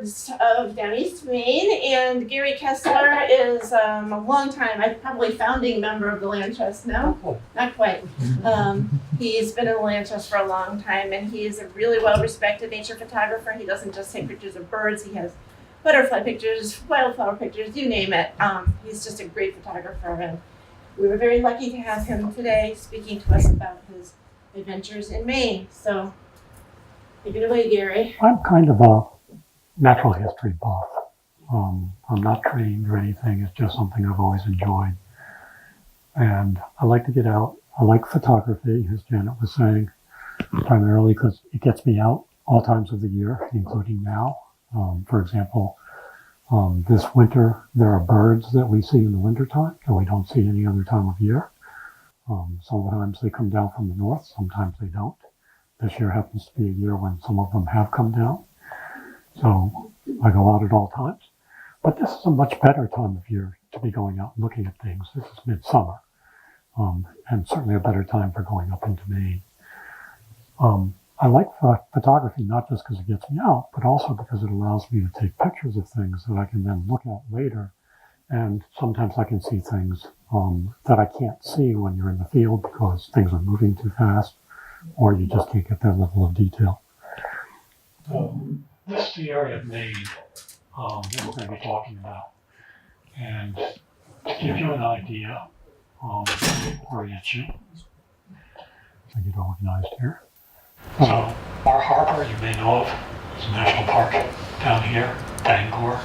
birds of Downeast Maine, and Garry Kessler is a long time, probably founding member of the Land Trust now. Not quite. He's been in the Land Trust for a long time, and he is a really well-respected nature photographer. He doesn't just take pictures of birds, he has butterfly pictures, wildflower pictures, you name it. He's just a great photographer, and we were very lucky to have him today speaking to us about his adventures in Maine. So, take it away, Garry. I'm kind of a natural history buff. I'm not trained or anything. It's just something I've always enjoyed. And I like to get out. I like photography, as Janet was saying, primarily because it gets me out all times of the year, including now. For example, this winter, there are birds that we see in the wintertime that we don't see any other time of year. Sometimes they come down from the north, sometimes they don't. This year happens to be a year when some of them have come down. So I go out at all times. But this is a much better time of year to be going out and looking at things. This is midsummer, and certainly a better time for going up into Maine. I like photography not just because it gets me out, but also because it allows me to take pictures of things that I can then look at later. And sometimes I can see things that I can't see when you're in the field because things are moving too fast, or you just can't get that level of detail. This is the area of Maine that we're going to be talking about. And to give you an idea, orient you, I get organized here. So our harbor, you may know of, is a national park down here, Bangor.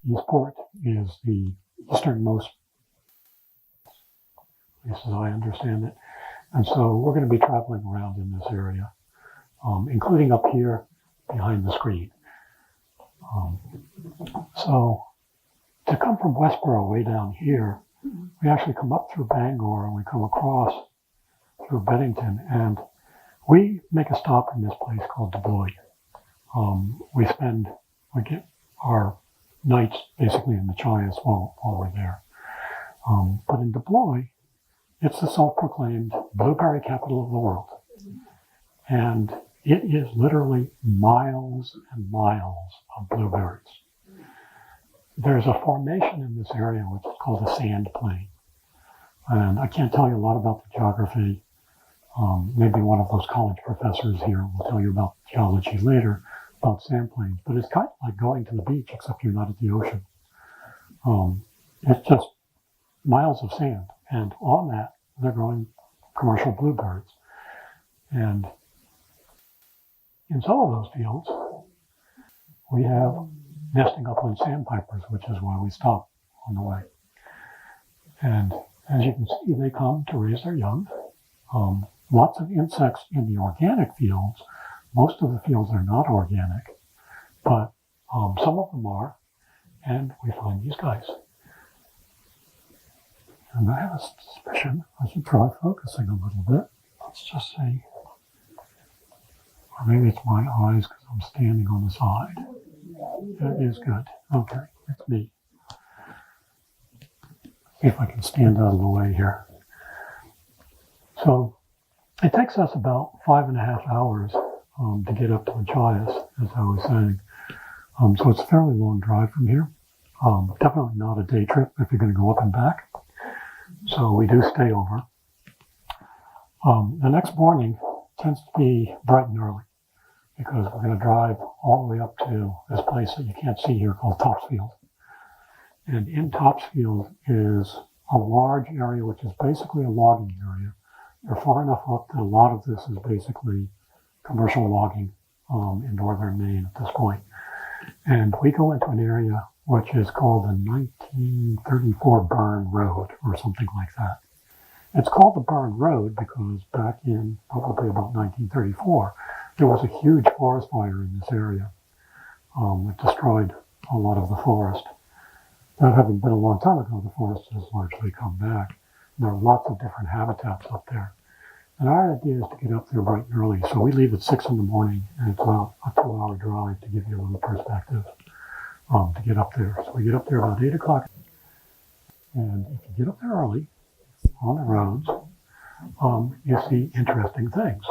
Eastport is the easternmost place as I understand it. And so we're going to be traveling around in this area, including up here behind the screen. So to come from Westborough way down here, we actually come up through Bangor and we come across through Bennington, and we make a stop in this place called Du Bois. We get our nights basically in Machias while we're there. But in Du Bois, it's the self-proclaimed blueberry capital of the world. And it is literally miles and miles of blueberries. There's a formation in this area which is called the sand plain. And I can't tell you a lot about the geography. Maybe one of those college professors here will tell you about geology later, about sand plains. But it's kind of like going to the beach, except you're not at the ocean. It's just miles of sand. And on that, they're growing commercial bluebirds. And in some of those fields, we have nesting upland sandpipers, which is why we stop on the way. And as you can see, they come to raise their young. Lots of insects in the organic fields. Most of the fields are not organic, but some of them are. And we find these guys. And I have a suspicion I should try focusing a little bit. Let's just see. Or maybe it's my eyes because I'm standing on the side. That is good. Okay, it's me. See if I can stand out of the way here. So it takes us about 5.5 hours to get up to Machias, as I was saying. So it's a fairly long drive from here. Definitely not a day trip if you're going to go up and back. So we do stay over. The next morning tends to be bright and early because we're going to drive all the way up to this place that you can't see here called Topsfield. And in Topsfield is a large area which is basically a logging area. You're far enough up that a lot of this is basically commercial logging in northern Maine at this point. And we go into an area which is called the 1934 Burn Road or something like that. It's called the Burn Road because back in probably about 1934, there was a huge forest fire in this area. It destroyed a lot of the forest. That having been a long time ago, the forest has largely come back. There are lots of different habitats up there. And our idea is to get up there bright and early. So we leave at 6 in the morning, and it's about a 2-hour drive to give you a little perspective to get up there. So we get up there about 8 o'clock. And if you get up there early on the roads, you see interesting things.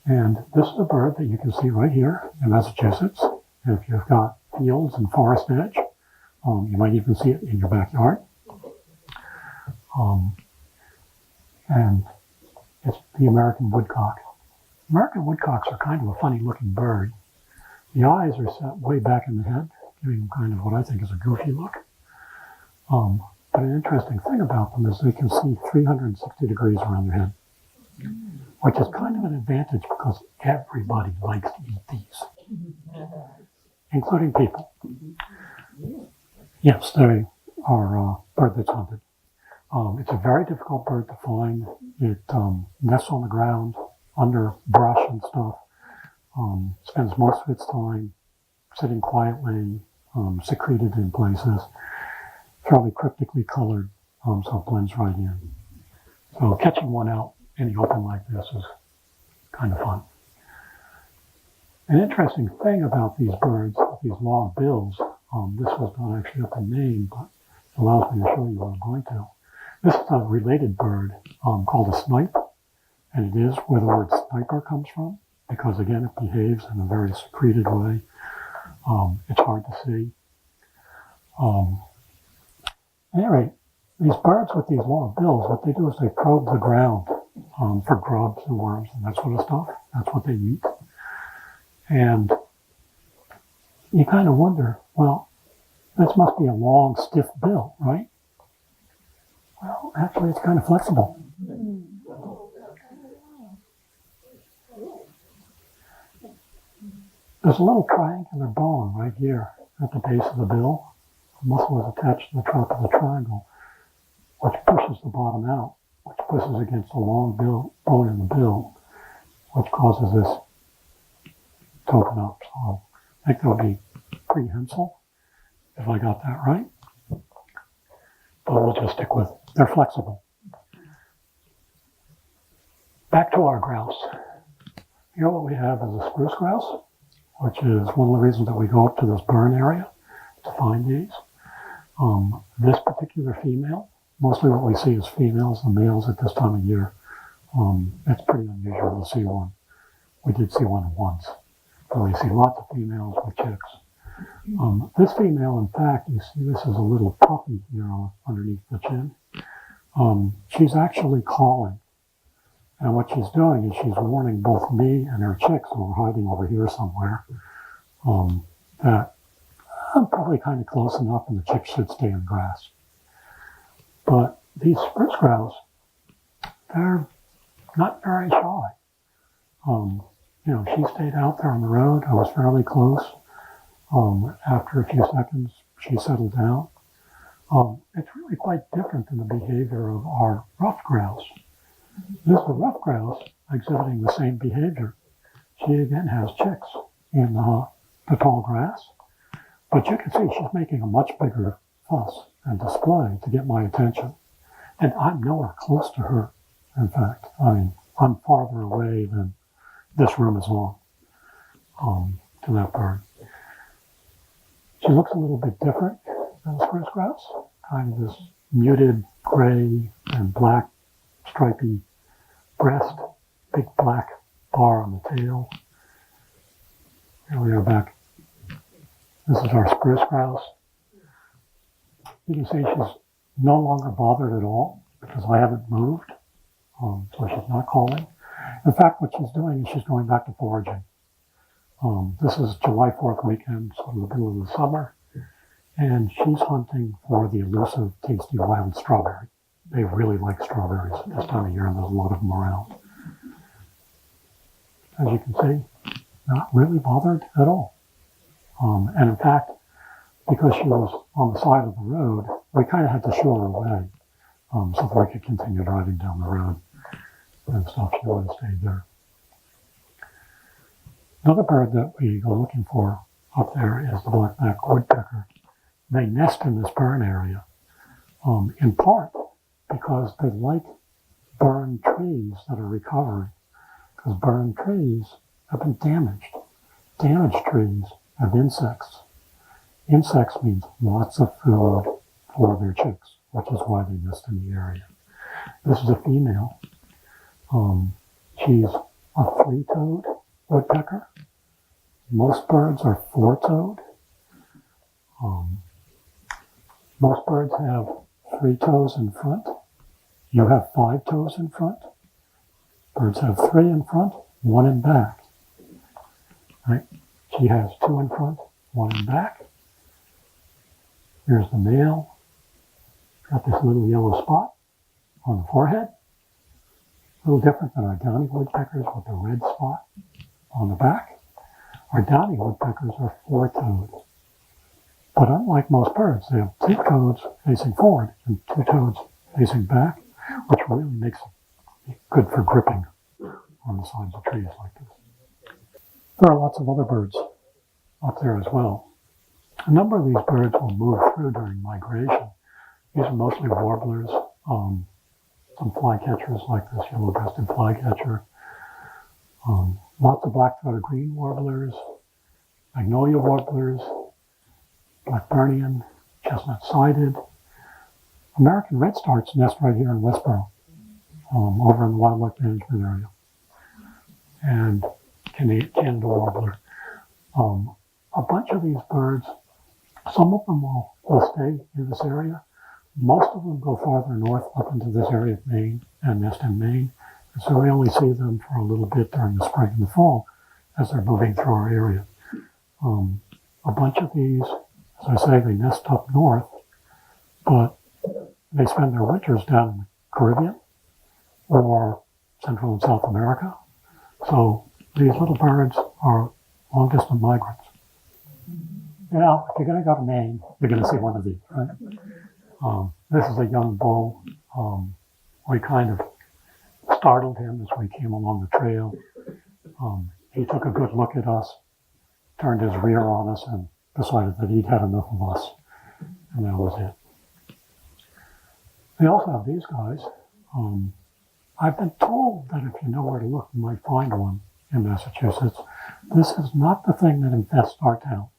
And this is a bird that you can see right here in Massachusetts. if you've got fields and forest edge. You might even see it in your backyard. And it's the American woodcock. American woodcocks are kind of a funny looking bird. The eyes are set way back in the head, giving them kind of what I think is a goofy look. But an interesting thing about them is they can see 360 degrees around their head, which is kind of an advantage because everybody likes to eat these, including people. Yes, they are a bird that's hunted. It's a very difficult bird to find. It nests on the ground, under brush and stuff. Spends most of its time sitting quietly, secreted in places, fairly cryptically colored, so it blends right in. So catching one out in the open like this is kind of fun. An interesting thing about these birds, these long bills, this was not actually up in Maine, but it allows me to show you what I'm going to. This is a related bird called a snipe, and it is where the word sniper comes from, because again, it behaves in a very secreted way. It's hard to see. At any rate, these birds with these long bills, what they do is they probe the ground for grubs and worms and that sort of stuff. That's what they eat. And you kind of wonder, well, this must be a long, stiff bill, right? Well, actually, it's kind of flexible. There's a little triangular bone right here at the base of the bill. The muscle is attached to the top of the triangle, which pushes the bottom out, which pushes against the long bone in the bill, which causes this to open up. So I think that would be prehensile, if I got that right. But we'll just stick with, they're flexible. Back to our grouse. Here what we have is a spruce grouse, which is one of the reasons that we go up to this burn area to find these. This particular female, mostly what we see is females and males at this time of year. It's pretty unusual to see one. We did see one once, but we see lots of females with chicks. This female, in fact, you see this is a little puppy here underneath the chin. She's actually calling. And what she's doing is she's warning both me and her chicks, who are hiding over here somewhere, that I'm probably kind of close enough and the chicks should stay in grass. But these spruce grouse, they're not very shy. She stayed out there on the road. I was fairly close. After a few seconds, she settled down. It's really quite different than the behavior of our ruffed grouse. This is a ruffed grouse exhibiting the same behavior. She again has chicks in the tall grass, but you can see she's making a much bigger fuss and display to get my attention. And I'm nowhere close to her. In fact, I'm farther away than this room is long to that bird. She looks a little bit different than the spruce grouse, kind of this muted gray and black stripy breast, big black bar on the tail. Here we are back. This is our spruce grouse. You can see she's no longer bothered at all because I haven't moved, so she's not calling. In fact, what she's doing is she's going back to foraging. This is July 4th weekend, sort of the middle of the summer, and she's hunting for the elusive, tasty wild strawberry. They really like strawberries at this time of year, and there's a lot of them around. As you can see, not really bothered at all. And in fact, because she was on the side of the road, we kind of had to show her away so that I could continue driving down the road and stuff. She would have stayed there. Another bird that we go looking for up there is the black-backed woodpecker. They nest in this burn area, in part because they like burned trees that are recovering, because burned trees have been damaged. Damaged trees have insects. Insects means lots of food for their chicks, which is why they nest in the area. This is a female. She's a three-toed woodpecker. Most birds are four-toed. Most birds have 3 toes in front. You have 5 toes in front. Birds have 3 in front, 1 in back. Right? She has 2 in front, 1 in back. Here's the male. Got this little yellow spot on the forehead. A little different than our downy woodpeckers with the red spot on the back. Our downy woodpeckers are 4-toed. But unlike most birds, they have 2 toes facing forward and 2 toes facing back, which really makes it good for gripping on the sides of trees like this. There are lots of other birds up there as well. A number of these birds will move through during migration. These are mostly warblers, some flycatchers like this yellow-breasted flycatcher, lots of black-throated green warblers, magnolia warblers, Blackburnian, chestnut-sided. American redstarts nest right here in Westborough, over in the wildlife management area. And Canada warbler. A bunch of these birds, some of them will stay in this area. Most of them go farther north up into this area of Maine and nest in Maine. And so we only see them for a little bit during the spring and the fall as they're moving through our area. A bunch of these, as I say, they nest up north, but they spend their winters down in the Caribbean or Central and South America. So these little birds are long-distance migrants. You know, if you're going to go to Maine, you're going to see one of these, right? This is a young bull. We kind of startled him as we came along the trail. He took a good look at us, turned his rear on us, and decided that he'd had enough of us. And that was it. We also have these guys. I've been told that if you know where to look, you might find one in Massachusetts. This is not the thing that infests our town,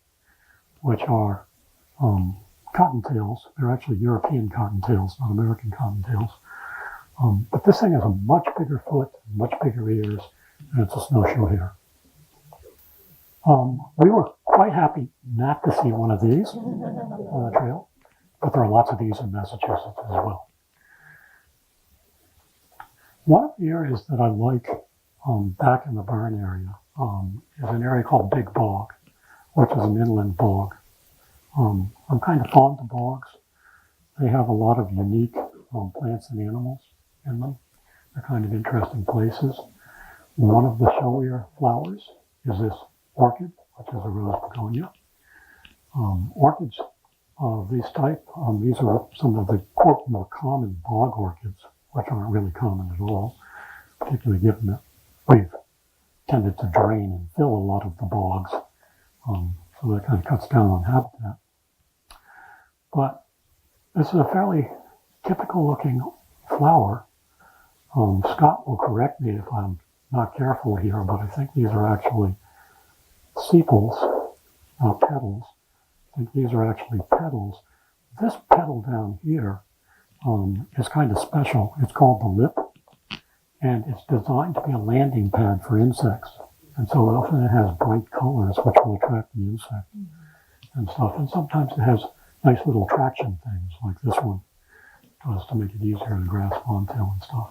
which are cottontails. They're actually European cottontails, not American cottontails. But this thing has a much bigger foot, much bigger ears, and it's a snowshoe hare. We were quite happy not to see one of these on the trail, but there are lots of these in Massachusetts as well. One of the areas that I like back in the Barren area is an area called Big Bog, which is an inland bog. I'm kind of fond of bogs. They have a lot of unique plants and animals in them. They're kind of interesting places. One of the showier flowers is this orchid, which is a rose begonia. Orchids of this type, these are some of the, quote, more common bog orchids, which aren't really common at all, particularly given that we've tended to drain and fill a lot of the bogs. So that kind of cuts down on habitat. But this is a fairly typical looking flower. Scott will correct me if I'm not careful here, but I think these are actually sepals, not petals. I think these are actually petals. This petal down here is kind of special. It's called the lip, and it's designed to be a landing pad for insects. And so often it has bright colors which will attract the insect and stuff. And sometimes it has nice little traction things like this one does to make it easier to grasp onto and stuff.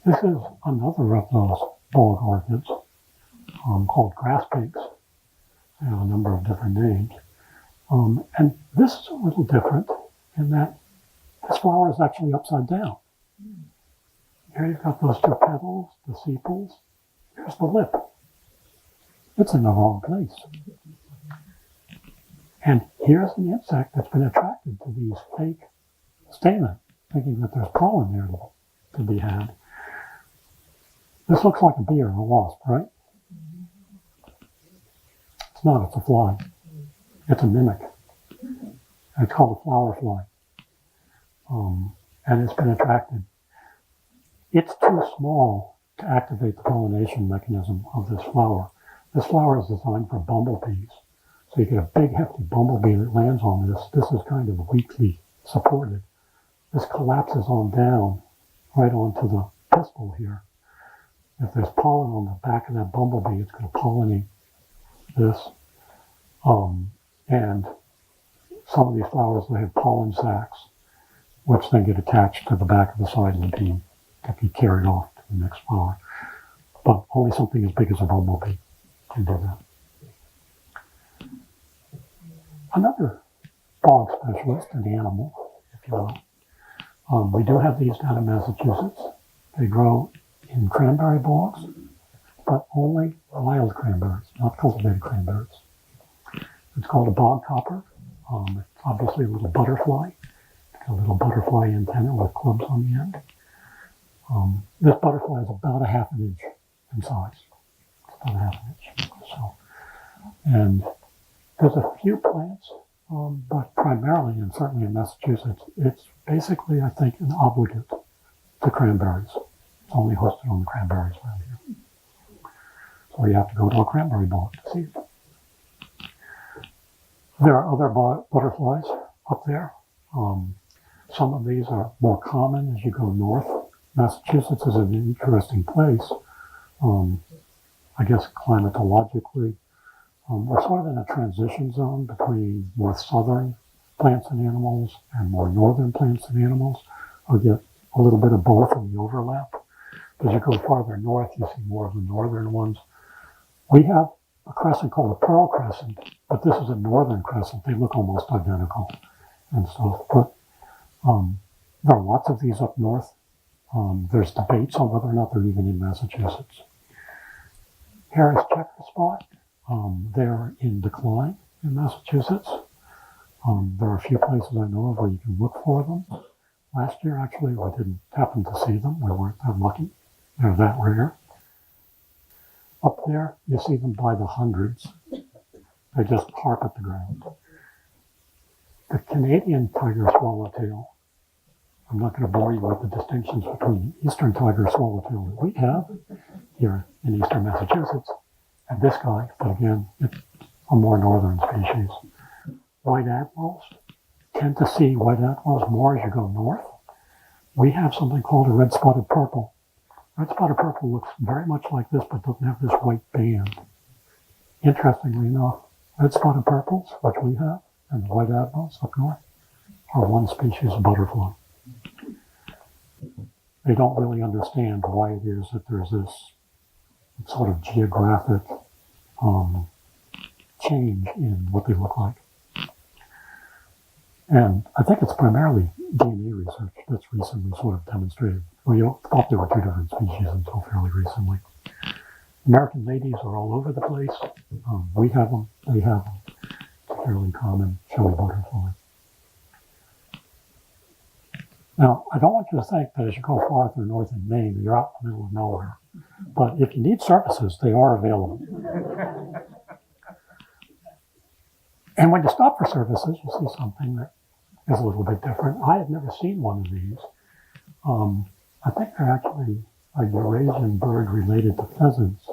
This is another of those bog orchids called grass pinks. They have a number of different names. And this is a little different in that this flower is actually upside down. Here you've got those 2 petals, the sepals. Here's the lip. It's in the wrong place. And here's an insect that's been attracted to these fake stamens, thinking that there's pollen there to be had. This looks like a bee or a wasp, right? It's not, it's a fly. It's a mimic. It's called a flower fly. And it's been attracted. It's too small to activate the pollination mechanism of this flower. This flower is designed for bumblebees. So you get a big, hefty bumblebee that lands on this. This is kind of weakly supported. This collapses on down right onto the pistil here. if there's pollen on the back of that bumblebee, it's going to pollinate this. And some of these flowers, they have pollen sacs, which then get attached to the back of the side of the bee that get carried off to the next flower. But only something as big as a bumblebee can do that. Another bog specialist, an animal, if you will. We do have these down in Massachusetts. They grow in cranberry bogs, but only wild cranberries, not cultivated cranberries. It's called a bog hopper. It's obviously a little butterfly. It's got a little butterfly antenna with clubs on the end. This butterfly is about a half an inch in size. It's about a half an inch. So, and there's a few plants, but primarily, and certainly in Massachusetts, it's basically, I think, an obligate to cranberries. It's only hosted on the cranberries around here. So you have to go to a cranberry bog to see it. There are other butterflies up there. Some of these are more common as you go north. Massachusetts is an interesting place. I guess climatologically, we're sort of in a transition zone between more southern plants and animals and more northern plants and animals. I'll get a little bit of both in the overlap. As you go farther north, you see more of the northern ones. We have a crescent called a pearl crescent, but this is a northern crescent. They look almost identical and stuff. But there are lots of these up north. There's debates on whether or not they're even in Massachusetts. Harris checker spot, they're in decline in Massachusetts. There are a few places I know of where you can look for them. Last year, actually, we didn't happen to see them. We weren't that lucky. They're that rare. Up there, you see them by the hundreds. They just park at the ground. The Canadian tiger swallowtail, I'm not going to bore you with the distinctions between the eastern tiger swallowtail that we have here in eastern Massachusetts and this guy, but again, it's a more northern species. White admirals, tend to see white admirals more as you go north. We have something called a red-spotted purple. Red-spotted purple looks very much like this, but doesn't have this white band. Interestingly enough, red-spotted purples, which we have, and the white admirals up north, are one species of butterfly. They don't really understand why it is that there's this sort of geographic change in what they look like. And I think it's primarily DNA research that's recently sort of demonstrated. We thought there were two different species until fairly recently. American ladies are all over the place. We have them, they have them. It's a fairly common showy butterfly. Now, I don't want you to think that as you go farther north in Maine, you're out in the middle of nowhere. But if you need services, they are available. And when you stop for services, you see something that is a little bit different. I had never seen one of these. I think they're actually a Eurasian bird related to pheasants.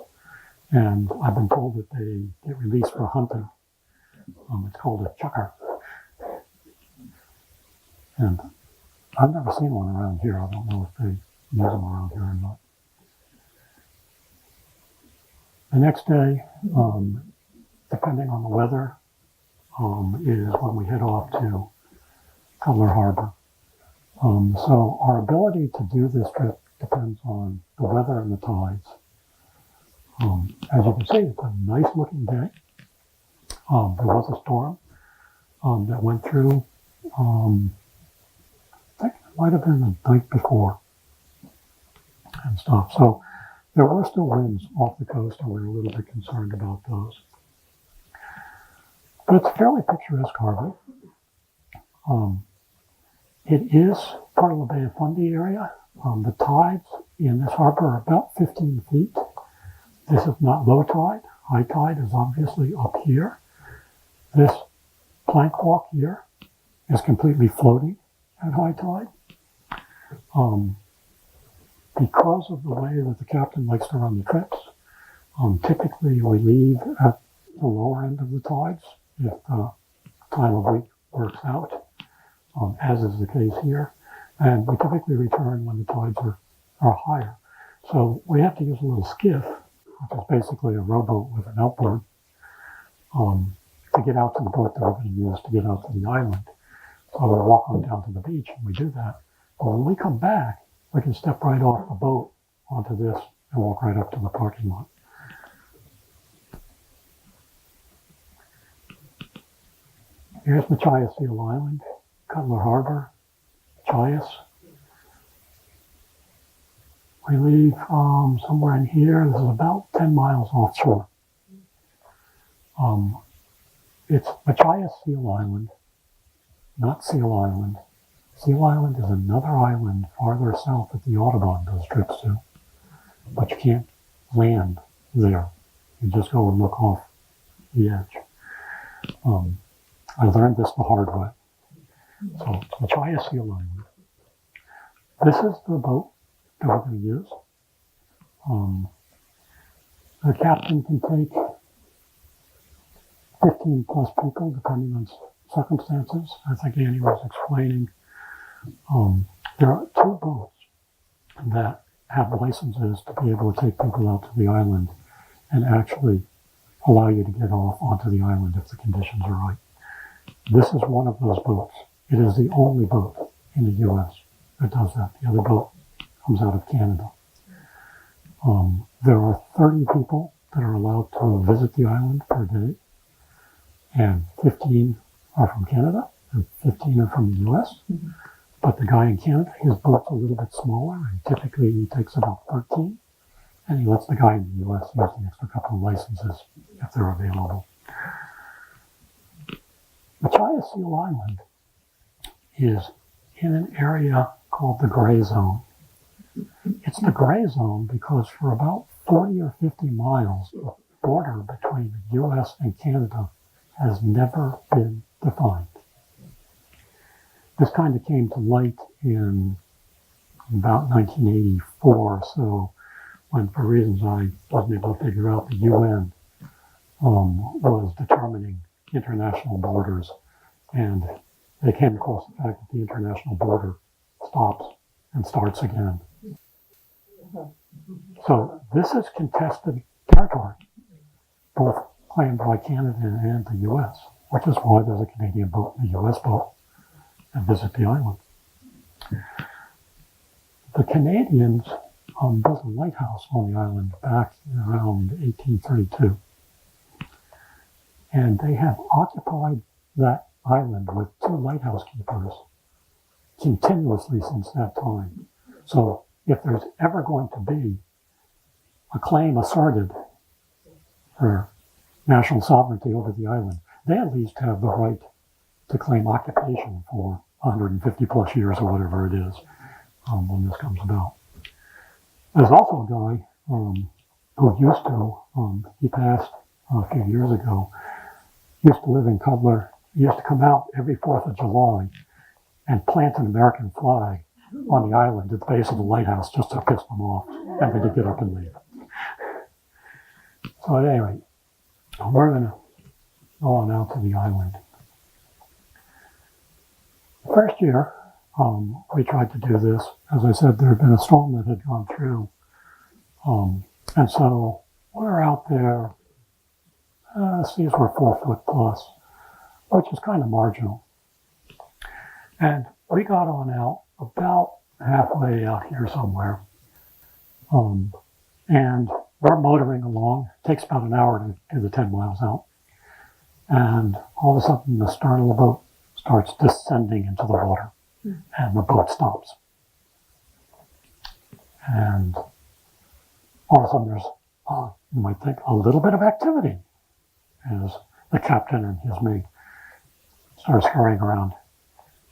And I've been told that they get released for hunting. It's called a chucker. And I've never seen one around here. I don't know if they use them around here or not. The next day, depending on the weather, is when we head off to Cutler Harbor. So our ability to do this trip depends on the weather and the tides. As you can see, it's a nice looking day. There was a storm that went through, I think it might have been the night before and stuff. So there were still winds off the coast, and we were a little bit concerned about those. But it's a fairly picturesque harbor. It is part of the Bay of Fundy area. The tides in this harbor are about 15 feet. This is not low tide. High tide is obviously up here. This plank walk here is completely floating at high tide. Because of the way that the captain likes to run the trips, typically we leave at the lower end of the tides if the time of week works out, as is the case here. And we typically return when the tides are higher. So we have to use a little skiff, which is basically a rowboat with an outboard, to get out to the boat that we're going to use to get out to the island. So we'll walk on down to the beach and we do that. But when we come back, we can step right off the boat onto this and walk right up to the parking lot. Here's Machias Seal Island, Cutler Harbor, Machias. We leave somewhere in here. This is about 10 miles offshore. It's Machias Seal Island, not Seal Island. Seal Island is another island farther south that the Audubon does trips to, but you can't land there. You just go and look off the edge. I learned this the hard way. So it's Machias Seal Island. This is the boat that we're going to use. The captain can take 15 plus people depending on circumstances. I think Annie was explaining there are 2 boats that have licenses to be able to take people out to the island and actually allow you to get off onto the island if the conditions are right. This is one of those boats. It is the only boat in the U.S. that does that. The other boat comes out of Canada. There are 30 people that are allowed to visit the island per day, and 15 are from Canada, and 15 are from the U.S. Mm-hmm. But the guy in Canada, his boat's a little bit smaller, and typically he takes about 13, and he lets the guy in the U.S. use the extra couple of licenses if they're available. Machias Seal Island is in an area called the gray zone. It's the gray zone because for about 40 or 50 miles, the border between the U.S. and Canada has never been defined. This kind of came to light in about 1984 or so, when for reasons I wasn't able to figure out, the UN was determining international borders, and they came across the fact that the international border stops and starts again. So this is contested territory, both claimed by Canada and the U.S., which is why there's a Canadian boat and a U.S. boat and visit the island. The Canadians built a lighthouse on the island back around 1832. And they have occupied that island with 2 lighthouse keepers continuously since that time. So if there's ever going to be a claim asserted for national sovereignty over the island, they at least have the right to claim occupation for 150 plus years or whatever it is when this comes about. There's also a guy who used to, he passed a few years ago, used to live in Cutler. He used to come out every 4th of July and plant an American flag on the island at the base of the lighthouse just to piss them off, and then to get up and leave. So at any rate, we're going to go on out to the island. The first year, we tried to do this. As I said, there had been a storm that had gone through. And so we're out there, seas were 4 foot plus, which is kind of marginal. And we got on out about halfway out here somewhere. And we're motoring along. It takes about an hour to do the 10 miles out. And all of a sudden, the stern of the boat starts descending into the water, and the boat stops. And all of a sudden, there's, you might think, a little bit of activity as the captain and his mate started scurrying around.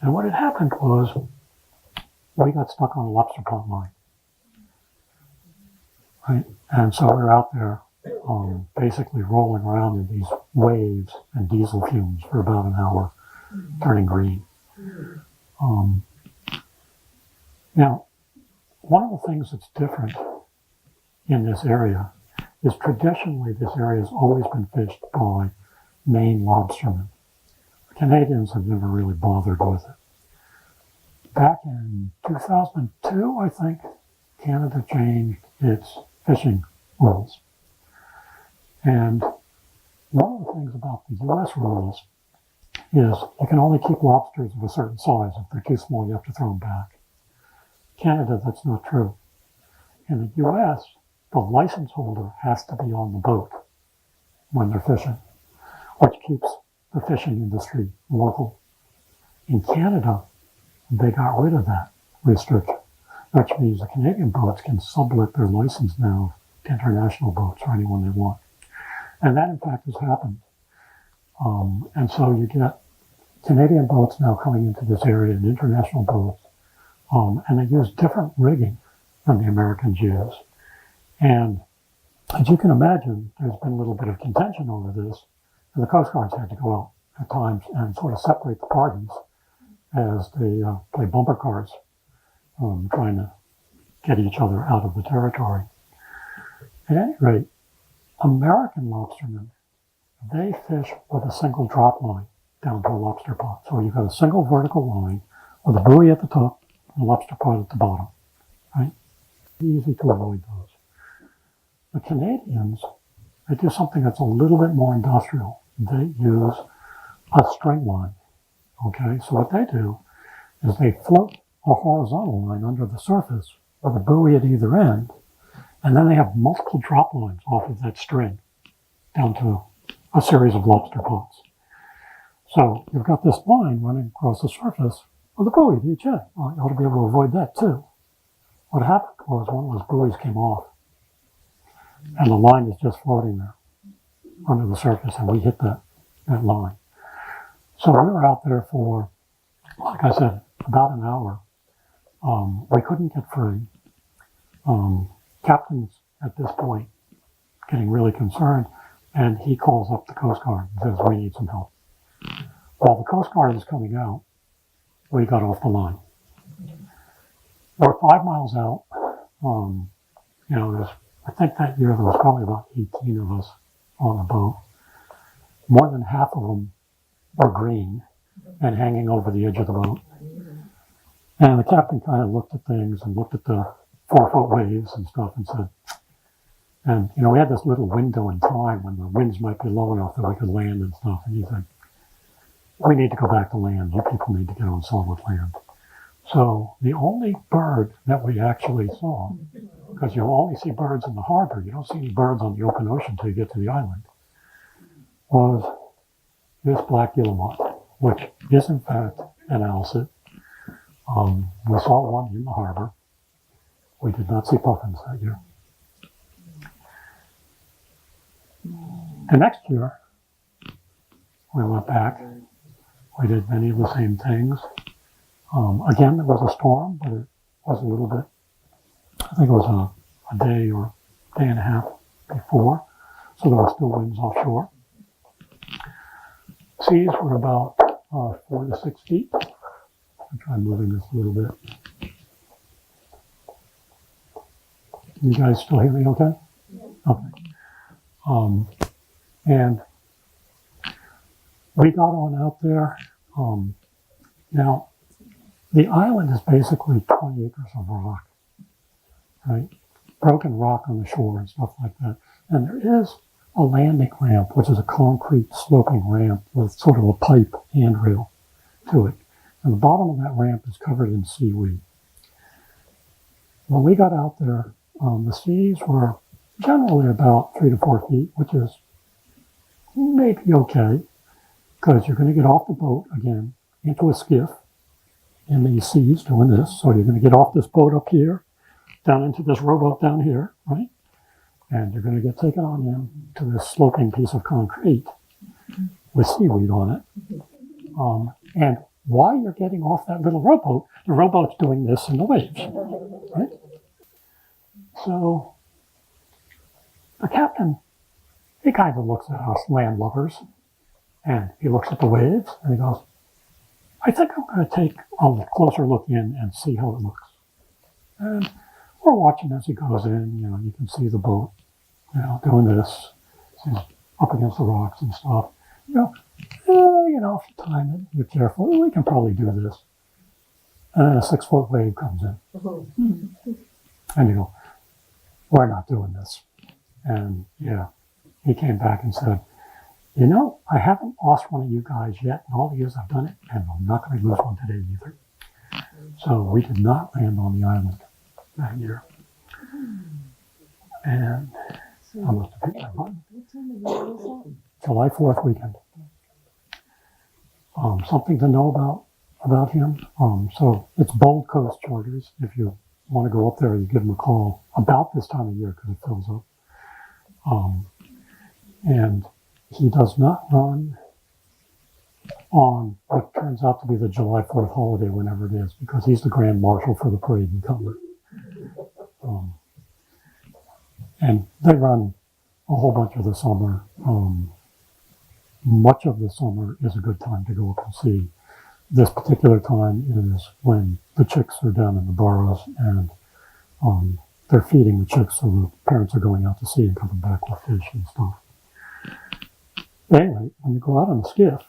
And what had happened was we got stuck on a lobster pot line. Right? And so we're out there basically rolling around in these waves and diesel fumes for about an hour, turning green. Now, one of the things that's different in this area is traditionally this area has always been fished by Maine lobstermen. The Canadians have never really bothered with it. Back in 2002, I think, Canada changed its fishing rules. And one of the things about the U.S. rules is you can only keep lobsters of a certain size. If they're too small, you have to throw them back. Canada, that's not true. In the U.S., the license holder has to be on the boat when they're fishing, which keeps the fishing industry local. In Canada, they got rid of that restriction, which means the Canadian boats can sublet their license now to international boats or anyone they want. And that, in fact, has happened. And so you get Canadian boats now coming into this area and international boats, and they use different rigging than the Americans use. And as you can imagine, there's been a little bit of contention over this, and the Coast Guards had to go out at times and sort of separate the parties as they play bumper cars, trying to get each other out of the territory. At any rate, American lobstermen, they fish with a single drop line down to a lobster pot. So you've got a single vertical line with a buoy at the top and a lobster pot at the bottom, right? Easy to avoid those. The Canadians, they do something that's a little bit more industrial. They use a string line, okay? So what they do is they float a horizontal line under the surface with a buoy at either end, and then they have multiple drop lines off of that string down to a series of lobster pots. So you've got this line running across the surface with a buoy at each end. Well, you ought to be able to avoid that too. What happened was one of those buoys came off, and the line is just floating there under the surface, and we hit that line. So we were out there for, like I said, about an hour. We couldn't get free. Captain's at this point getting really concerned, and he calls up the Coast Guard and says, we need some help. While the Coast Guard is coming out, we got off the line. We're 5 miles out. I think that year there was probably about 18 of us on the boat. More than half of them were green and hanging over the edge of the boat. And the captain kind of looked at things and looked at the 4-foot waves and stuff and said, and we had this little window in time when the winds might be low enough that we could land and stuff. And he said, we need to go back to land. You people need to get on solid land. So the only bird that we actually saw, because you'll only see birds in the harbor, you don't see any birds on the open ocean until you get to the island, was this black guillemot, which is in fact an alcid. We saw one in the harbor. We did not see puffins that year. The next year, we went back. We did many of the same things. Again, there was a storm, but it was a little bit, I think it was a day or day and a half before, so there were still winds offshore. Seas were about 4 to 6 feet. I'll try moving this a little bit. You guys still hear me okay? Okay. And we got on out there. Now, the island is basically 20 acres of rock, right? Broken rock on the shore and stuff like that. And there is a landing ramp, which is a concrete sloping ramp with sort of a pipe handrail to it. And the bottom of that ramp is covered in seaweed. When we got out there, the seas were generally about 3 to 4 feet, which is maybe okay, because you're going to get off the boat again into a skiff in these seas doing this. So you're going to get off this boat up here, down into this rowboat down here, right? And you're going to get taken on in to this sloping piece of concrete with seaweed on it. And while you're getting off that little rowboat, the rowboat's doing this in the waves, right? So the captain, he kind of looks at us landlubbers, and he looks at the waves, and he goes, I think I'm going to take a closer look in and see how it looks. And we're watching as he goes in, you can see the boat, doing this, he's up against the rocks and stuff. If you time it, you're careful, we can probably do this. And then a 6-foot wave comes in. And you go, we're not doing this. And yeah, he came back and said, you know, I haven't lost one of you guys yet in all the years I've done it, and I'm not going to lose one today either. So we did not land on the island that year. And I must have hit my button. July 4th weekend. Something to know about him. So it's Bold Coast Charters. If you want to go up there, you give him a call about this time of year because it fills up. And he does not run on what turns out to be the July 4th holiday, whenever it is, because he's the grand marshal for the parade in Cutler. And they run a whole bunch of the summer. Much of the summer is a good time to go up and see. This particular time is when the chicks are down in the burrows and they're feeding the chicks, so the parents are going out to sea and coming back with fish and stuff. Anyway, when you go out on the skiff,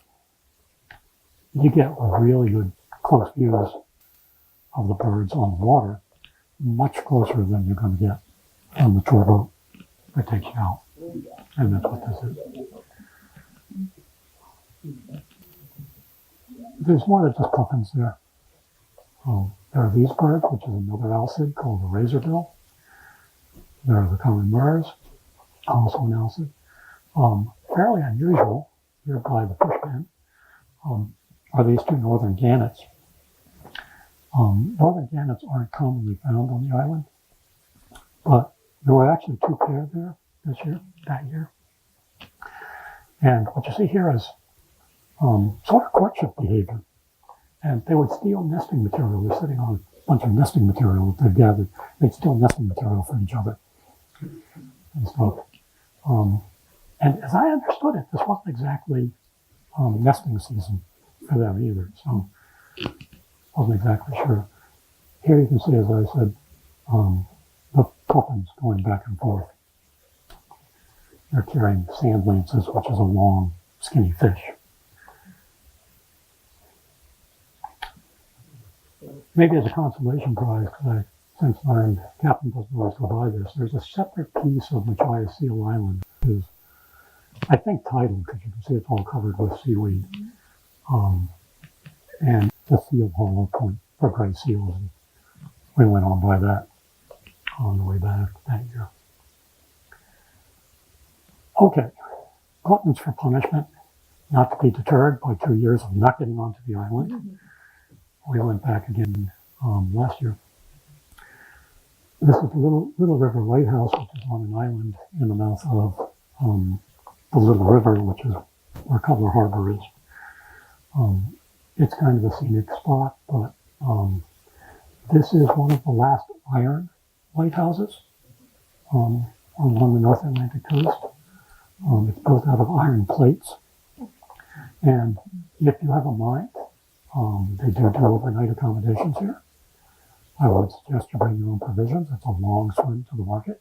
you get really good close views of the birds on the water, much closer than you're going to get on the tour boat that takes you out. And that's what this is. There's more than just puffins there. There are these birds, which is another alcid called the razorbill. There are the common murres, also an alcid. Fairly unusual here by the fish pen are these two northern gannets. Northern gannets aren't commonly found on the island, but there were actually two pairs there that year. And what you see here is sort of courtship behavior. And they would steal nesting material. They're sitting on a bunch of nesting material that they've gathered. They'd steal nesting material from each other and stuff. And as I understood it, this wasn't exactly nesting season for them either. So wasn't exactly sure. Here you can see, as I said, the puffins going back and forth. They're carrying sand lances, which is a long, skinny fish. Maybe as a consolation prize, because I since learned Captain doesn't always go by this, there's a separate piece of Machias Seal Island, which is, I think, tidal, because you can see it's all covered with seaweed. And the seal hollow point for gray seals. And we went on by that on the way back that year. Okay, gluttons for punishment, not to be deterred by 2 years of not getting onto the island. We went back again last year. This is the Little River Lighthouse, which is on an island in the mouth of the Little River, which is where Cutler Harbor is. It's kind of a scenic spot, but this is one of the last iron lighthouses along the North Atlantic coast. It's built out of iron plates. And if you have a mind, they do overnight accommodations here. I would suggest you bring your own provisions. It's a long swim to the market.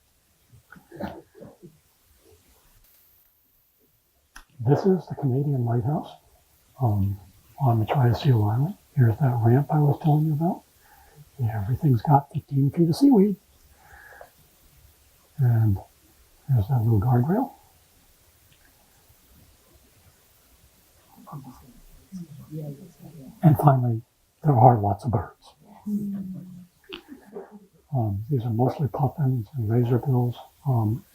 This is the Canadian lighthouse on Machias Seal Island. Here's that ramp I was telling you about. Yeah, everything's got 15 feet of seaweed. And there's that little guardrail. And finally, there are lots of birds. These are mostly puffins and razorbills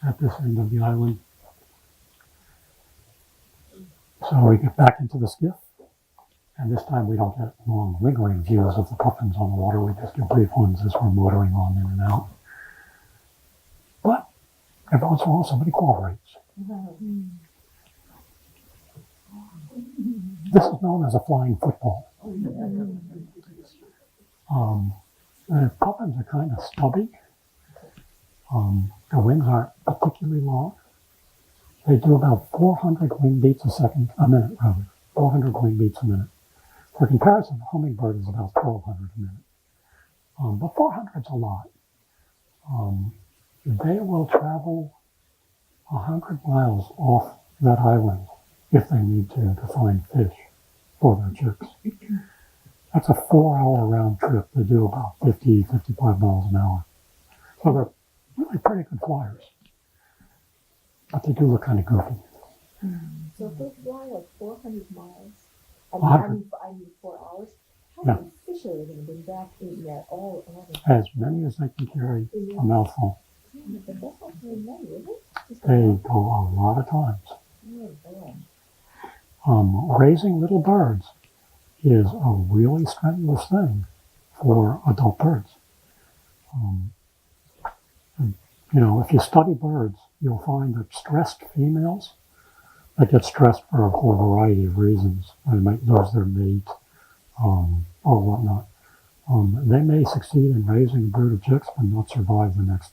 at this end of the island. So we get back into the skiff, and this time we don't get long, lingering views of the puffins on the water. We just get brief ones as we're motoring on in and out. But every once in a while, somebody cooperates. This is known as a flying football. The puffins are kind of stubby. Their wings aren't particularly long. They do about 400 wing beats a minute. 400 wing beats a minute. For comparison, a hummingbird is about 1,200 a minute. But 400 is a lot. They will travel 100 miles off that island if they need to find fish for their chicks. That's a 4-hour round trip. They do about 50, 55 miles an hour. So they're usually pretty good flyers, but they do look kind of goofy. So if they fly like 400 miles, I 100. mean 4 hours, how Yeah. many fish are they going to bring back in that all of it? As many as they can carry a mouthful. Yeah, but that's not very many, is it? Just a They mouthful? go a lot of times. Oh, boy. Raising little birds is a really strenuous thing for adult birds. You know, if you study birds, you'll find that stressed females that get stressed for a whole variety of reasons. They might lose their mate or whatnot. They may succeed in raising a brood of chicks but not survive the next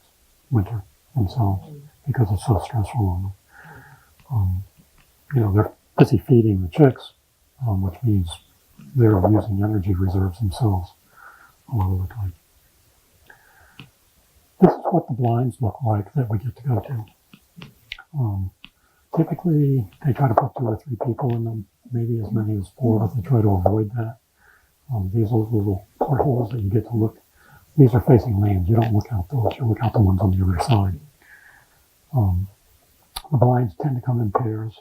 winter themselves because it's so stressful on them. You know, they're busy feeding the chicks, which means they're using energy reserves themselves a lot of the time. This is what the blinds look like that we get to go to. Typically, they try to put 2 or 3 people in them, maybe as many as 4, but they try to avoid that. These are little portholes that you get to look. These are facing land. You don't look out those. You look out the ones on the other side. The blinds tend to come in pairs.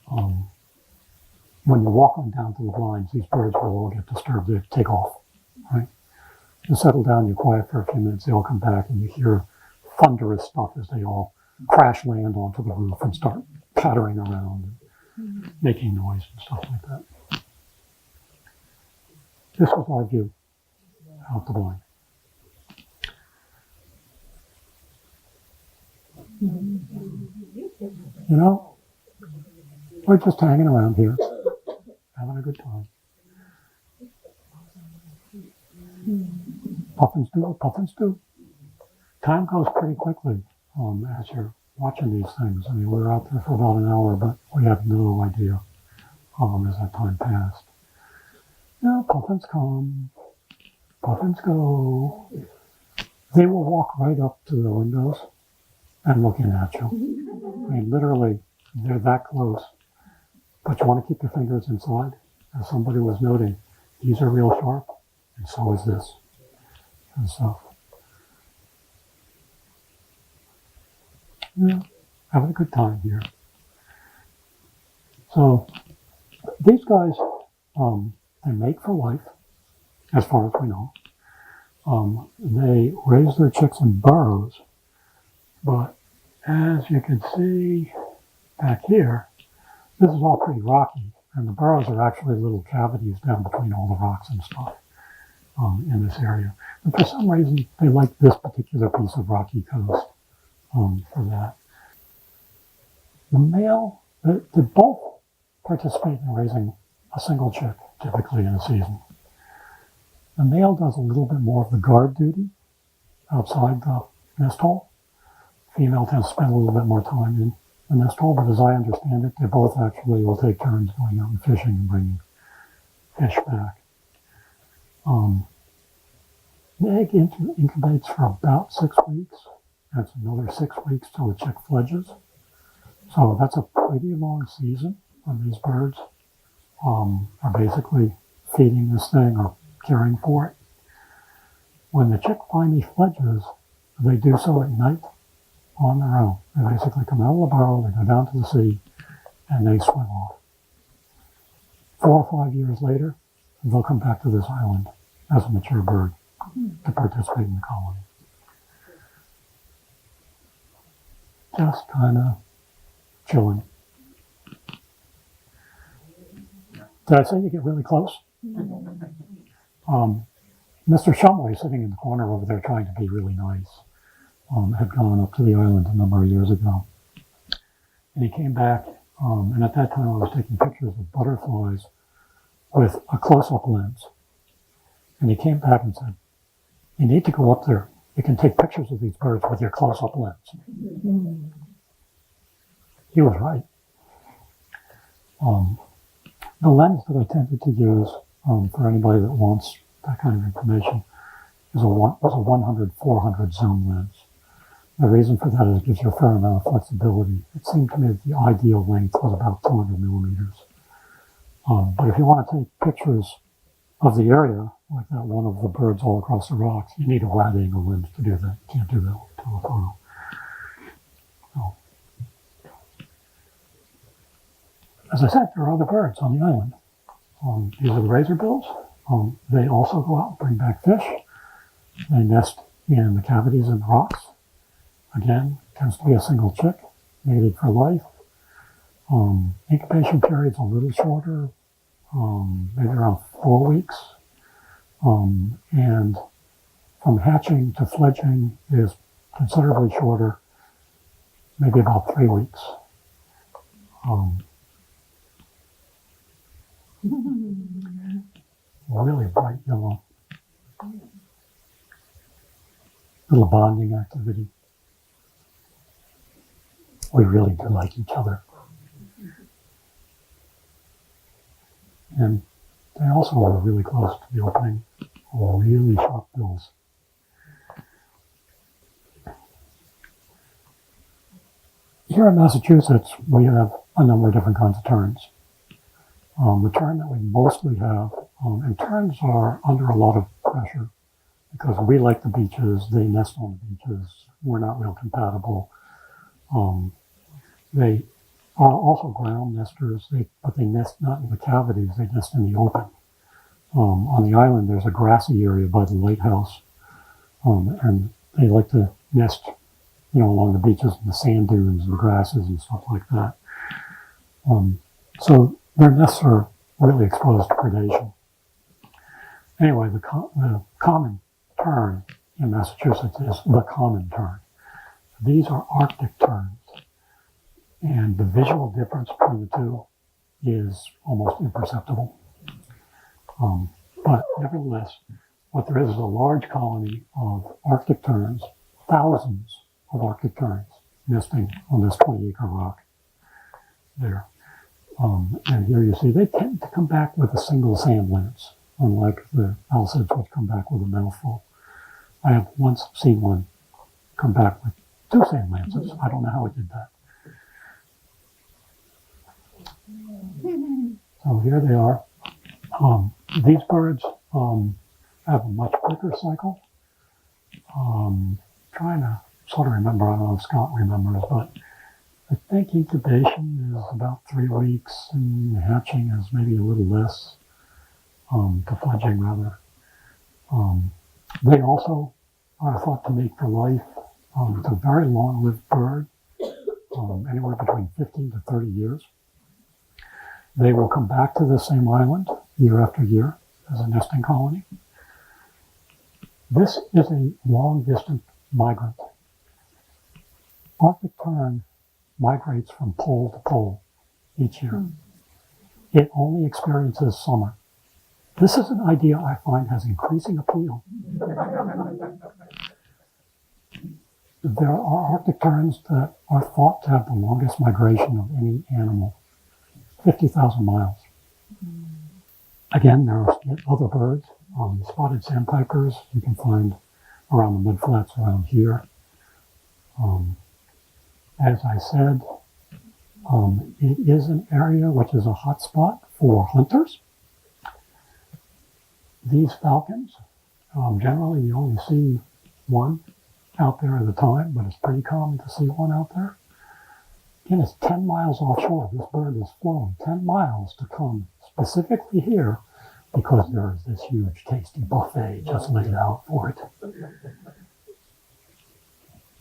When you walk on down to the blinds, these birds will all get disturbed. They take off, right? You settle down, you're quiet for a few minutes, they all come back, and you hear thunderous stuff as they all crash land onto the roof and start pattering around and making noise and stuff like that. This was our view out the blind. You know, we're just hanging around here, having a good time. Puffins do what puffins do. Time goes pretty quickly as you're watching these things. I mean, we were out there for about an hour, but we have no idea as that time passed. You know, puffins come, puffins go. They will walk right up to the windows and looking at you. I mean, literally, they're that close. But you want to keep your fingers inside. As somebody was noting, these are real sharp, and so is this. And stuff. Yeah, having a good time here. So, these guys, they mate for life, as far as we know. They raise their chicks in burrows, but as you can see back here, this is all pretty rocky, and the burrows are actually little cavities down between all the rocks and stuff in this area. And for some reason, they like this particular piece of rocky coast for that. The male, they both participate in raising a single chick, typically in a season. The male does a little bit more of the guard duty outside the nest hole. Female tends to spend a little bit more time in the nest hole, but as I understand it, they both actually will take turns going out and fishing and bringing fish back. The egg incubates for about 6 weeks. That's another 6 weeks till the chick fledges. So that's a pretty long season when these birds are basically feeding this thing or caring for it. When the chick finally fledges, they do so at night on their own. They basically come out of the burrow, they go down to the sea, and they swim off. 4 or 5 years later, they'll come back to this island as a mature bird to participate in the colony. Just kind of chilling. Did I say you get really close? Mr. Shumway, sitting in the corner over there trying to be really nice, had gone up to the island a number of years ago. And he came back, and at that time I was taking pictures of butterflies with a close-up lens. And he came back and said, "You need to go up there. You can take pictures of these birds with your close-up lens." He was right. The lens that I tended to use for anybody that wants that kind of information was a 100-400 zoom lens. The reason for that is it gives you a fair amount of flexibility. It seemed to me that the ideal length was about 200 millimeters. But if you want to take pictures of the area, like that one of the birds all across the rocks, you need a wide angle lens to do that. You can't do that all the time. telephoto. So, as I said, there are other birds on the island. These are the razorbills. They also go out and bring back fish. They nest in the cavities in the rocks. Again, tends to be a single chick, mated for life. Incubation period's a little shorter, maybe around 4 weeks. And from hatching to fledging is considerably shorter, maybe about 3 weeks. Really bright yellow. Little bonding activity. We really do like each other. And they also are really close to the opening, really sharp bills. Here in Massachusetts, we have a number of different kinds of terns. The tern that we mostly have, and terns are under a lot of pressure because we like the beaches, they nest on the beaches, we're not real compatible. They are also ground nesters, but they nest not in the cavities, they nest in the open. On the island, there's a grassy area by the lighthouse, and they like to nest, along the beaches and the sand dunes and grasses and stuff like that. So their nests are really exposed to predation. Anyway, the common tern in Massachusetts is the common tern. These are Arctic terns, and the visual difference between the two is almost imperceptible. But nevertheless, what there is a large colony of Arctic terns, thousands of Arctic terns nesting on this 20-acre rock there. And here you see they tend to come back with a single sand lance, unlike the alcids which come back with a mouthful. I have once seen one come back with 2 sand lances. I don't know how it did that. So here they are. These birds have a much quicker cycle. Trying to sort of remember, I don't know if Scott remembers, but I think incubation is about 3 weeks and hatching is maybe a little less, to fledging rather. They also are thought to mate for life. It's a very long-lived bird, anywhere between 15 to 30 years. They will come back to the same island year after year as a nesting colony. This is a long-distance migrant. Arctic tern migrates from pole to pole each year. It only experiences summer. This is an idea I find has increasing appeal. There are Arctic terns that are thought to have the longest migration of any animal, 50,000 miles. Again, there are other birds. Spotted sandpipers you can find around the mudflats around here. As I said, it is an area which is a hot spot for hunters. These falcons, generally you only see one out there at a time, but it's pretty common to see one out there. Again, it's 10 miles offshore. This bird has flown 10 miles to come specifically here because there is this huge, tasty buffet just laid out for it.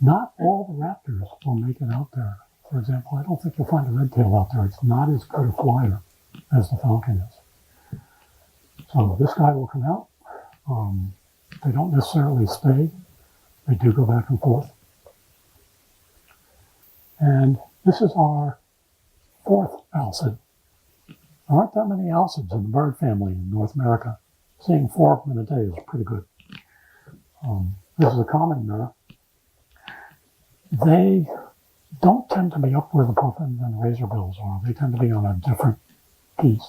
Not all the raptors will make it out there. For example, I don't think you'll find a redtail out there. It's not as good a flyer as the falcon is. So this guy will come out. They don't necessarily stay. They do go back and forth. And this is our 4th alcid. There aren't that many alcids in the bird family in North America. Seeing 4 of them in a day is pretty good. This is a common mirror. They don't tend to be up where the puffins and razorbills are. They tend to be on a different piece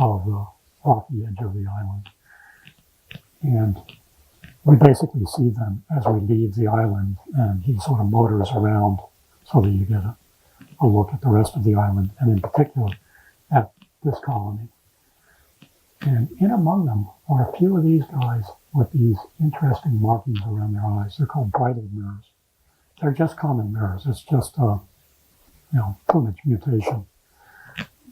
of the rocky edge of the island. And we basically see them as we leave the island, and he sort of motors around so that you get a look at the rest of the island, and in particular at this colony. And in among them are a few of these guys with these interesting markings around their eyes. They're called bridle mirrors. they're just common mirrors. It's just a, plumage mutation.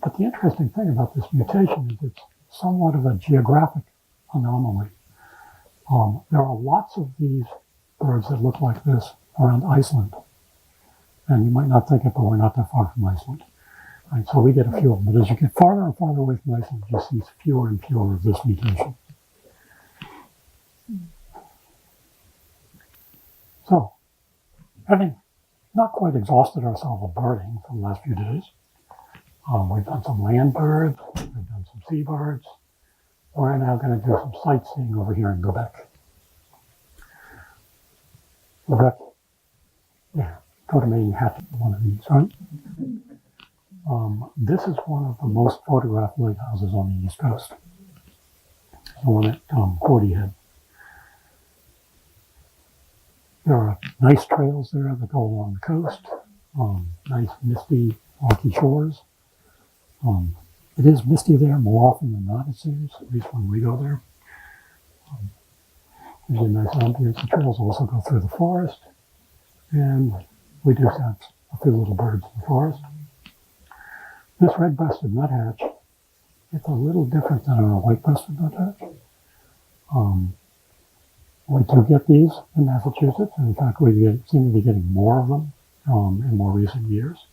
But the interesting thing about this mutation is it's somewhat of a geographic anomaly. There are lots of these birds that look like this around Iceland. And you might not think it, but we're not that far from Iceland. Right, so we get a few of them. But as you get farther and farther away from Iceland, you see fewer and fewer of this mutation. So, having not quite exhausted ourselves with birding for the last few days, we've done some land birds, we've done some seabirds. We're now going to do some sightseeing over here in Quebec. Quebec, yeah, go to Maine, you have to do one of these, right? This is one of the most photographed lighthouses on the East Coast. The one at Quoddy Head. There are nice trails there that go along the coast, nice misty, rocky shores. It is misty there more often than not, it seems, at least when we go there. There's a nice ambience. The trails also go through the forest, and we do have a few little birds in the forest. This red-breasted nuthatch, it's a little different than our white-breasted nuthatch. We do get these in Massachusetts. In fact, we seem to be getting more of them in more recent years.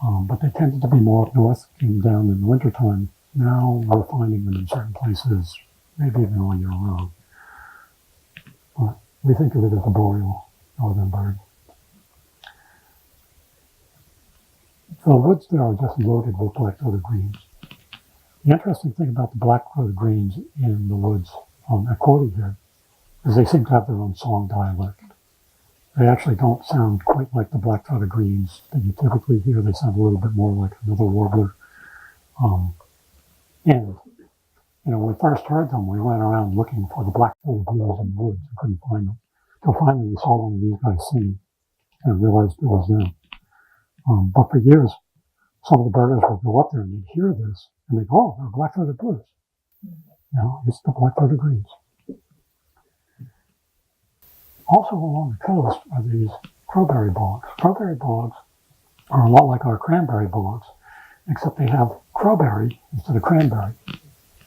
But they tended to be more up north, came down in the wintertime. Now we're finding them in certain places, maybe even all year round. But we think of it as a boreal northern bird. So the woods there are just loaded with black-throated greens. The interesting thing about the black-throated greens in the woods at Quoddy Head is they seem to have their own song dialect. They actually don't sound quite like the black-throated greens that you typically hear. They sound a little bit more like another warbler. And when we first heard them, we went around looking for the black-throated blues in the woods and couldn't find them. So finally we saw one of these guys singing and realized it was them. But for years, some of the birders would go up there and they'd hear this and they'd go, oh, they're black-throated blues. It's the black-throated greens. Also along the coast are these Crowberry Bogs. Crowberry Bogs are a lot like our cranberry bogs, except they have crowberry instead of cranberry.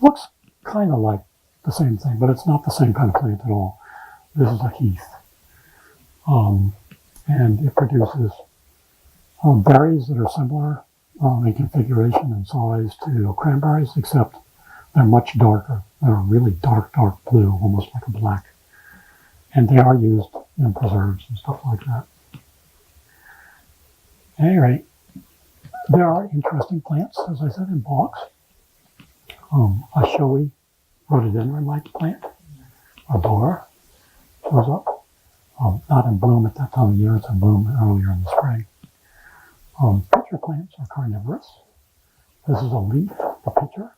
Looks kind of like the same thing, but it's not the same kind of plant at all. This is a heath. And it produces berries that are similar in configuration and size to cranberries, except they're much darker. They're a really dark blue, almost like a black. And they are used in preserves and stuff like that. At any rate, there are interesting plants, as I said, in bogs. A showy rhododendron-like plant, a bar, shows up. Not in bloom at that time of year, it's in bloom earlier in the spring. Pitcher plants are carnivorous. This is a leaf, the pitcher.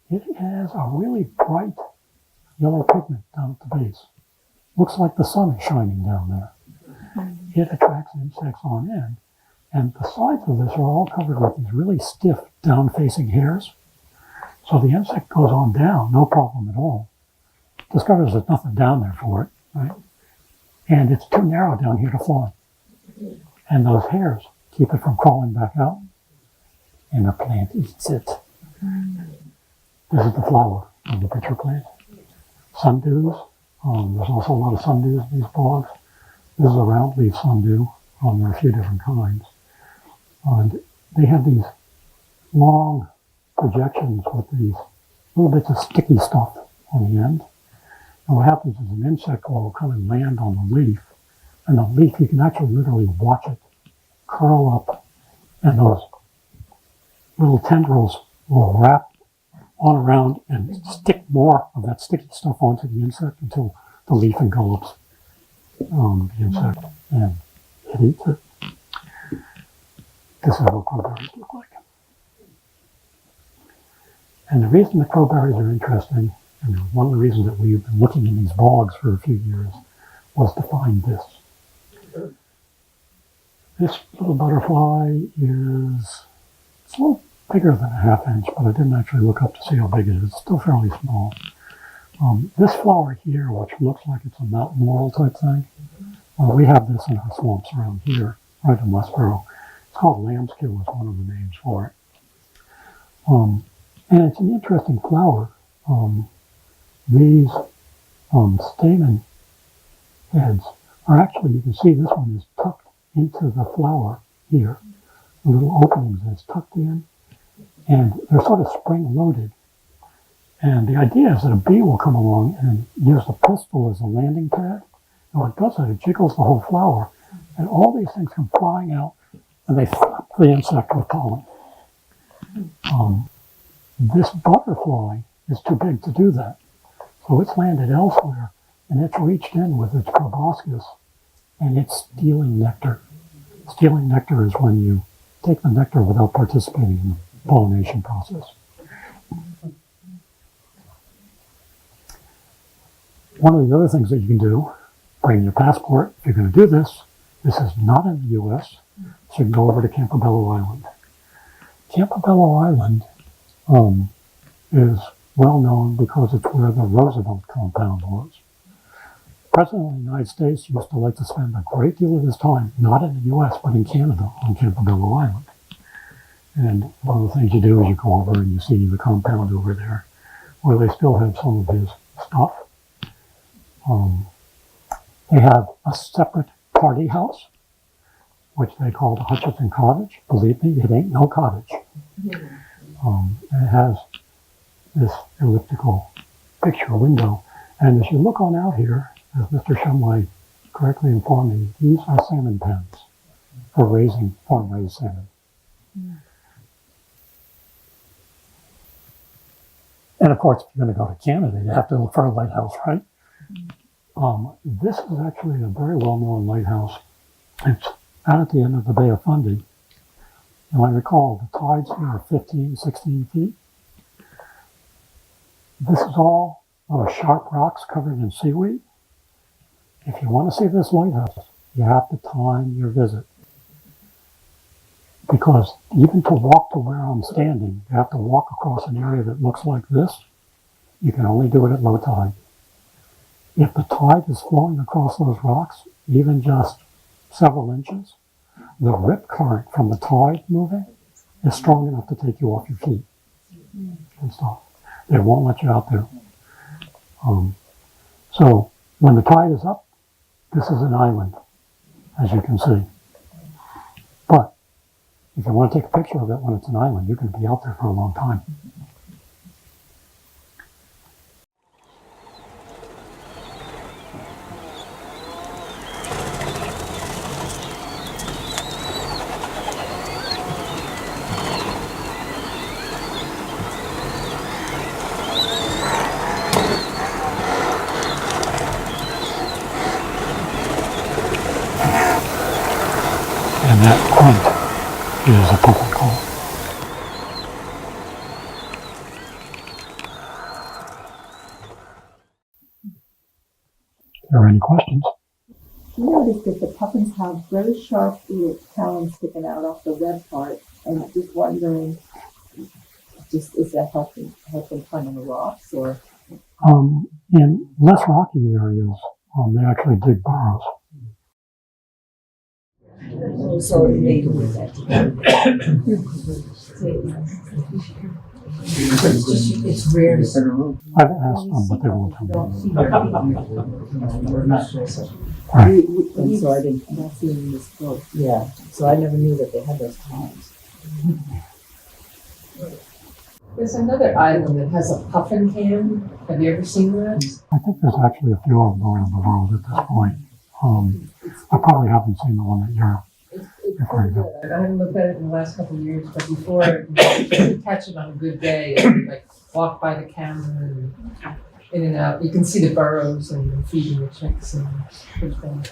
It has a really bright yellow pigment down at the base. Looks like the sun is shining down there. It attracts insects on in. And the sides of this are all covered with these really stiff down-facing hairs. So the insect goes on down, no problem at all. Discovers there's nothing down there for it, right? And it's too narrow down here to fly. And those hairs keep it from crawling back out. And the plant eats it. This is the flower of the pitcher plant. Sundews. There's also a lot of sundews in these bogs. This is a round-leaf sundew. There are a few different kinds. And they have these long projections with these little bits of sticky stuff on the end. And what happens is an insect will come and land on the leaf. And the leaf, you can actually literally watch it curl up. And those little tendrils will wrap on around and stick more of that sticky stuff onto the insect until the leaf envelops the insect and it eats it. This is what crowberries look like. And the reason the crowberries are interesting, and one of the reasons that we've been looking in these bogs for a few years, was to find this. This little butterfly is a little bigger than a half inch, but I didn't actually look up to see how big it is. It's still fairly small. This flower here, which looks like it's a mountain laurel type thing, Well, we have this in our swamps around here, right in Westborough. It's called lambskill is one of the names for it. And it's an interesting flower. These stamen heads are actually, you can see this one is tucked into the flower here. The little openings, and it's tucked in, and they're sort of spring-loaded. And the idea is that a bee will come along and use the pistil as a landing pad. And when it does that, it jiggles the whole flower. And all these things come flying out, and they flap the insect with pollen. This butterfly is too big to do that. So it's landed elsewhere, and it's reached in with its proboscis, and it's stealing nectar. Stealing nectar is when you take the nectar without participating in the pollination process. One of the other things that you can do, bring your passport. If you're going to do this, this is not in the U.S., so you can go over to Campobello Island. Campobello Island is well known because it's where the Roosevelt compound was. The President of the United States used to like to spend a great deal of his time, not in the U.S., but in Canada, on Campobello Island. And one of the things you do is you go over and you see the compound over there, where they still have some of his stuff. They have a separate party house, which they call the Hutchinson Cottage. Believe me, it ain't no cottage. It has this elliptical picture window. And as you look on out here, as Mr. Shumway correctly informed me, these are salmon pens for raising farm-raised salmon. And of course, if you're going to go to Canada, you have to look for a lighthouse, right? This is actually a very well-known lighthouse. It's out at the end of the Bay of Fundy. And I recall the tides here are 15, 16 feet. This is all sharp rocks covered in seaweed. If you want to see this lighthouse, you have to time your visit. Because even to walk to where I'm standing, you have to walk across an area that looks like this. You can only do it at low tide. If the tide is flowing across those rocks, even just several inches, the rip current from the tide moving is strong enough to take you off your feet and stuff. They won't let you out there. So when the tide is up, this is an island, as you can see. But if you want to take a picture of it when it's an island, you can be out there for a long time. And that grunt is a puffin call. Are there any questions? You noticed that the puffins have very sharp little talons sticking out off the web part, and I'm just wondering, is that helping climb on the rocks, or? In less rocky areas, they actually dig burrows. So it may do with that. It's rare. I've asked them, but they won't tell me. I'm sorry, I'm not seeing this book. Yeah, so I never knew that they had those times. There's another island that has a puffin can. Have you ever seen that? I think there's actually a few of them around the world at this point. I probably haven't seen the one that you're It's pretty good. I haven't looked at it in the last couple of years, but before, you could catch it on a good day and like walk by the camera and in and out. You can see the burrows and feeding the chicks and everything.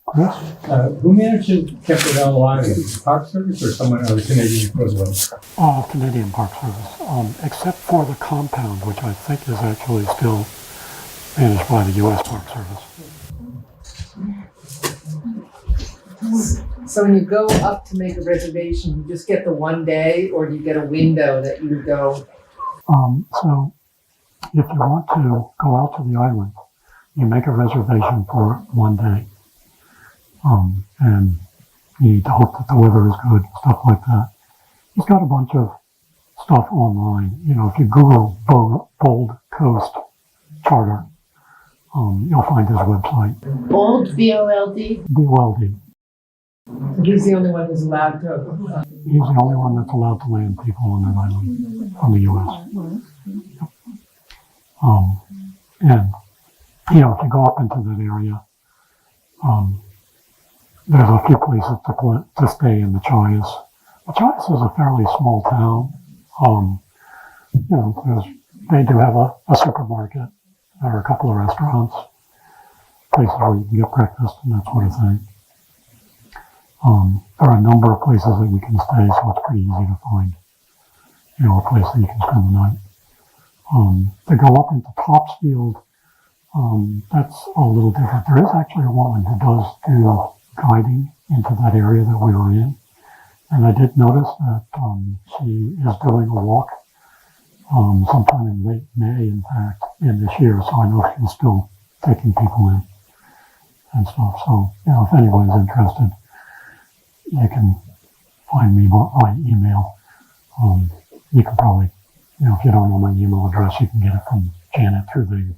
Chris? Who manages Campobello Island? Park Service or someone else, Canadian equivalent? Canadian Park Service, except for the compound, which I think is actually still managed by the U.S. Park Service. So when you go up to make a reservation, you just get the one day, or do you get a window that you would go? So if you want to go out to the island, you make a reservation for 1 day. And you need to hope that the weather is good, stuff like that. He's got a bunch of stuff online. You know, if you Google Bold Coast Charter, you'll find his website. Bold, B-O-L-D. BOLD. He's the only one who's allowed to. He's the only one that's allowed to land people on that island from the U.S. And, you know, if you go up into that area, there's a few places to stay in Machias. Machias is a fairly small town. You know, they do have a supermarket. There are a couple of restaurants, places where you can get breakfast and that sort of thing. There are a number of places that you can stay, so it's pretty easy to find, you know, a place that you can spend the night. To go up into Topsfield, that's a little different. There is actually a woman who does do guiding into that area that we were in. And I did notice that she is doing a walk sometime in late May, in fact, in this year. So I know she's still taking people in and stuff. So, you know, if anyone's interested, you can find me by email. You can probably, you know, if you don't know my email address, you can get it from Janet through the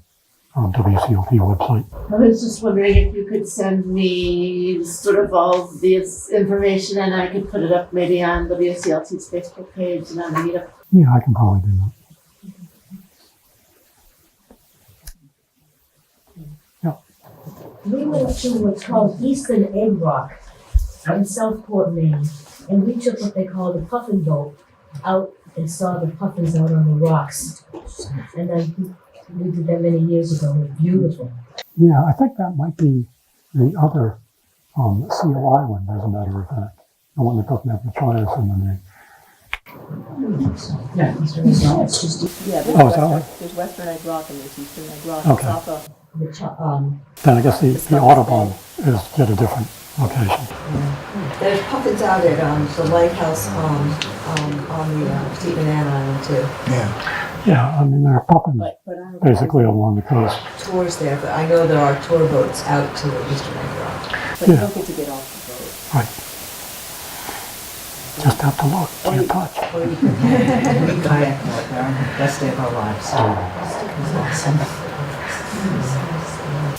WCLT website. I was just wondering if you could send me sort of all this information and I could put it up maybe on WCLT's Facebook page and on the meetup. Yeah, I can probably do that. We went to what's called Eastern Egg Rock in Southport, Maine, and we took what they call the puffin boat out and saw the puffins out on the rocks. And we did that many years ago. It was beautiful. Yeah, I think that might be the other Seal Island, as a matter of fact. The one that doesn't have Machias in the name. Yeah, No, it's just, yeah, Oh, is that right? there's Western Egg Rock and there's Eastern Egg Rock. Okay. It's off of Then I guess the Audubon is at a different location. There's puffins out at the lighthouse on the Stephen Ann Island too. Yeah, I mean, there are puffins but our- basically along the coast. Tours there, but I know there are tour boats out to Eastern Egg Rock. But you Yeah. don't get to get off the boat. Right. Just have to look, can't touch. Or you can kayak out there on the best day of our lives.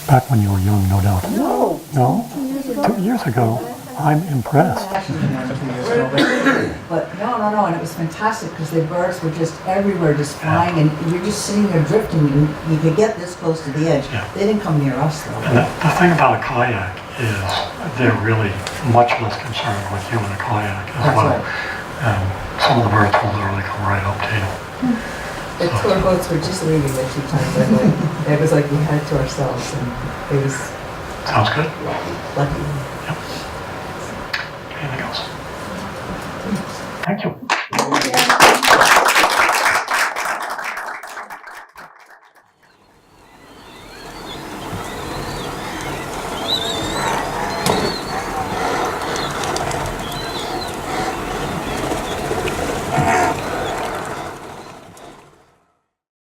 Back when you were young, no doubt. No. No? 2 years ago. I'm impressed. But no, and it was fantastic because the birds were just everywhere, just flying, and you're just sitting there drifting. You could get this close to the edge. Yeah. They didn't come near us And though. the thing about a kayak is they're really much less concerned with you in a kayak as That's well. right. And some of the birds will literally come right up to you. The tour boats were just leaving a few times. It was like we had it to ourselves, and it was Sounds good. lucky. Anything else? Thank you.